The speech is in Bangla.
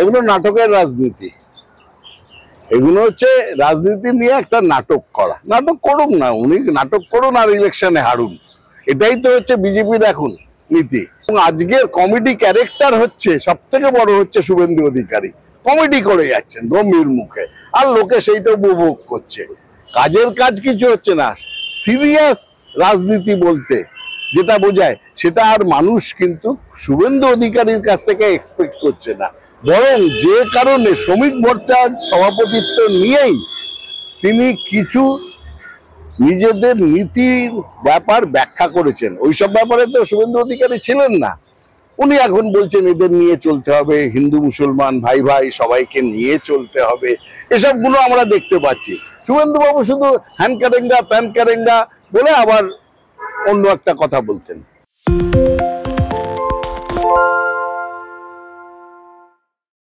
এগুলো নাটকের রাজনীতি। এগুলো হচ্ছে রাজনীতি নিয়ে একটা নাটক করা। নাটক করুন না, উনি নাটক করুন আর ইলেকশনে হারুন, এটাই তো হচ্ছে বিজেপির এখন নীতি। এবং আজকের কমেডি ক্যারেক্টার হচ্ছে সব থেকে বড় হচ্ছে শুভেন্দু অধিকারী। কমেডি করে যাচ্ছেন গম্ভীর মুখে, আর লোকে সেইটা উপভোগ করছে। কাজের কাজ কিছু হচ্ছে না। সিরিয়াস রাজনীতি বলতে যেটা বোঝায় সেটা আর মানুষ কিন্তু শুভেন্দু অধিকারীর কাছ থেকে এক্সপেক্ট করছে না। বরং যে কারণে শ্রমিক মোর্চার সভাপতিত্ব নিয়েই তিনি কিছু নিজেদের নীতির ব্যাপার ব্যাখ্যা করেছেন। ওইসব ব্যাপারে তো শুভেন্দু অধিকারী ছিলেন না। উনি এখন বলছেন এদের নিয়ে চলতে হবে, হিন্দু মুসলমান ভাই ভাই সবাইকে নিয়ে চলতে হবে, এসবগুলো আমরা দেখতে পাচ্ছি। শুভেন্দু বাবু শুধু হ্যান কারেঙ্গা ত্যান কারেঙ্গা বলে আবার অন্য একটা কথা বলতেন।